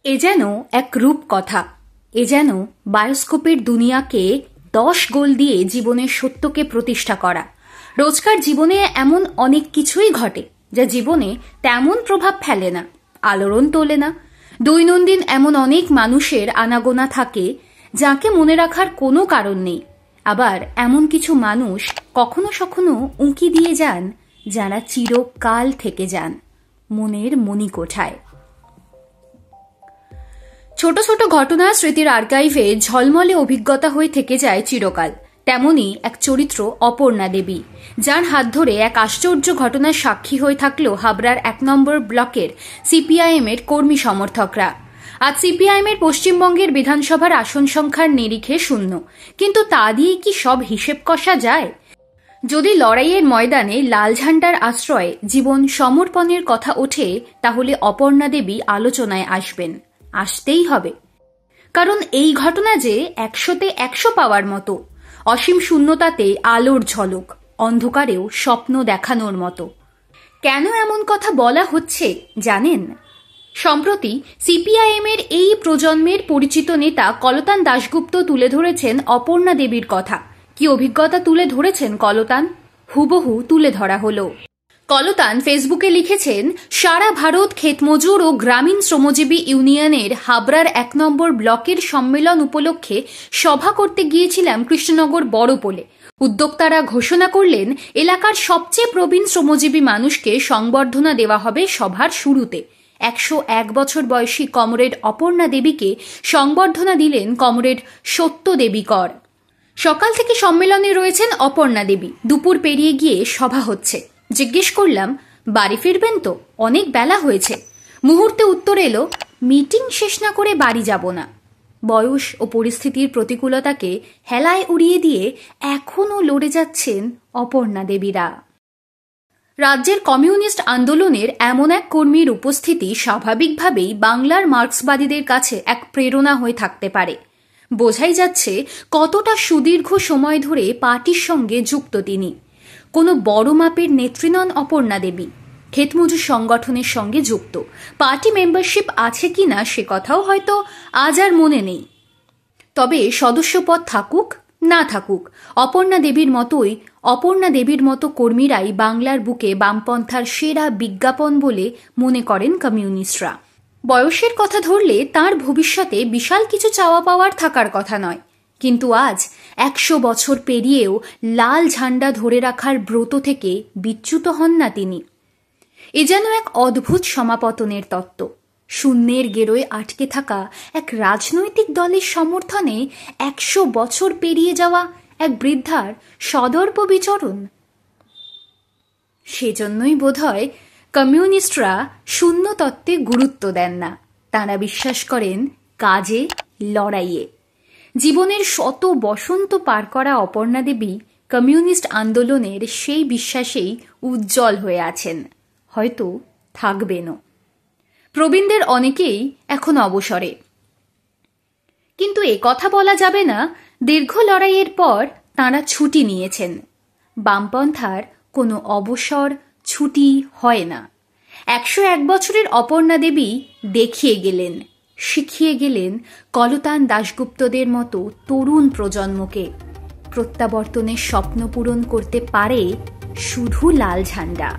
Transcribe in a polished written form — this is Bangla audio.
এ যেন এক রূপকথা, এ যেন বায়োস্কোপের দুনিয়াকে 10 গোল দিয়ে জীবনের সত্যকে প্রতিষ্ঠা করা। রোজকার জীবনে এমন অনেক কিছুই ঘটে যা জীবনে তেমন প্রভাব ফেলে না, আলোড়ন তোলে না। দৈনন্দিন এমন অনেক মানুষের আনাগোনা থাকে যাকে মনে রাখার কোনো কারণ নেই। আবার এমন কিছু মানুষ কখনো সখনো উঁকি দিয়ে যান যারা চিরকাল থেকে যান মনের মণিকোঠায়। ছোট ছোট ঘটনা স্মৃতির আর্কাইভে ঝলমলে অভিজ্ঞতা হয়ে থেকে যায় চিরকাল। তেমনি এক চরিত্র অপর্ণা দেবী, যার হাত ধরে এক আশ্চর্য ঘটনার সাক্ষী হয়ে থাকলো হাবড়ার 1 নম্বর ব্লকের সিপিআইএম এর কর্মী সমর্থকরা। আজ সিপিআইএম এর পশ্চিমবঙ্গের বিধানসভার আসন সংখ্যার নিরিখে 0, কিন্তু তা দিয়ে কি সব হিসেব কষা যায়? যদি লড়াইয়ের ময়দানে লাল ঝান্ডার আশ্রয়ে জীবন সমর্পণের কথা ওঠে, তাহলে অপর্ণা দেবী আলোচনায় আসবেন, আসতেই হবে। কারণ এই ঘটনা যে 100-তে 100 পাওয়ার মতো, অসীম শূন্যতাতে আলোর ঝলক, অন্ধকারেও স্বপ্ন দেখানোর মতো। কেন এমন কথা বলা হচ্ছে জানেন? সম্প্রতি সিপিআইএম এর এই প্রজন্মের পরিচিত নেতা কলতান দাশগুপ্ত তুলে ধরেছেন অপর্ণা দেবীর কথা। কি অভিজ্ঞতা তুলে ধরেছেন কলতান? হুবহু তুলে ধরা হলো। কলতান ফেসবুকে লিখেছেন, সারা ভারত ক্ষেতমজুর ও গ্রামীণ শ্রমজীবী ইউনিয়নের হাবড়ার 1 নম্বর ব্লকের সম্মেলন উপলক্ষে সভা করতে গিয়েছিলাম কৃষ্ণনগর বড়পোলে। উদ্যোক্তারা ঘোষণা করলেন এলাকার সবচেয়ে প্রবীণ শ্রমজীবী মানুষকে সংবর্ধনা দেওয়া হবে সভার শুরুতে। 101 বছর বয়সী কমরেড অপর্ণা দেবীকে সংবর্ধনা দিলেন কমরেড সত্য দেবী কর। সকাল থেকে সম্মেলনে রয়েছেন অপর্ণা দেবী। দুপুর পেরিয়ে গিয়ে সভা হচ্ছে। জিজ্ঞেস করলাম, বাড়ি ফিরবেন তো? অনেক বেলা হয়েছে। মুহূর্তে উত্তর এলো, মিটিং শেষ না করে বাড়ি যাব না। বয়স ও পরিস্থিতির প্রতিকূলতাকে হেলায় উড়িয়ে দিয়ে এখনও লড়ে যাচ্ছেন অপর্ণা দেবীরা। রাজ্যের কমিউনিস্ট আন্দোলনের এমন এক কর্মীর উপস্থিতি স্বাভাবিকভাবেই বাংলার মার্ক্সবাদীদের কাছে এক প্রেরণা হয়ে থাকতে পারে। বোঝাই যাচ্ছে কতটা সুদীর্ঘ সময় ধরে পার্টির সঙ্গে যুক্ত তিনি। কোনো বড় মাপের নেত্রী নন অপর্ণা দেবী, ক্ষেতমজুর সংগঠনের সঙ্গে যুক্ত। পার্টি মেম্বারশিপ আছে কিনা সে কথাও হয়তো আজ আর মনে নেই। তবে সদস্যপদ থাকুক না থাকুক, অপর্ণা দেবীর মতো কর্মীরাই বাংলার বুকে বামপন্থার সেরা বিজ্ঞাপন বলে মনে করেন কমিউনিস্টরা। বয়সের কথা ধরলে তার ভবিষ্যতে বিশাল কিছু চাওয়া পাওয়ার থাকার কথা নয়, কিন্তু আজ 100 বছর পেরিয়েও লাল ঝান্ডা ধরে রাখার ব্রত থেকে বিচ্যুত হন না তিনি। এ যেন এক অদ্ভুত সমাপতনের তত্ত্ব। শূন্যের গেরোয় আটকে থাকা এক রাজনৈতিক দলের সমর্থনে 100 বছর পেরিয়ে যাওয়া এক বৃদ্ধার সদর্প বিচরণ। সেজন্যই বোধহয় কমিউনিস্টরা শূন্য তত্ত্বে গুরুত্ব দেন না। তাঁরা বিশ্বাস করেন কাজে, লড়াইয়ে। জীবনের শত বসন্ত পার করা অপর্ণা দেবী কমিউনিস্ট আন্দোলনের সেই বিশ্বাসেই উজ্জ্বল হয়ে আছেন, হয়তো থাকবেনও। প্রবীণদের অনেকেই এখন অবসরে, কিন্তু এ কথা বলা যাবে না দীর্ঘ লড়াইয়ের পর তাঁরা ছুটি নিয়েছেন। বামপন্থার কোনো অবসর ছুটি হয় না। 101 বছরের অপর্ণা দেবী দেখিয়ে গেলেন, শিখিয়ে গেলেন কলতান দাশগুপ্তদের মতো তরুণ প্রজন্মকে, প্রত্যাবর্তনের স্বপ্ন পূরণ করতে পারে শুধু লাল ঝান্ডা।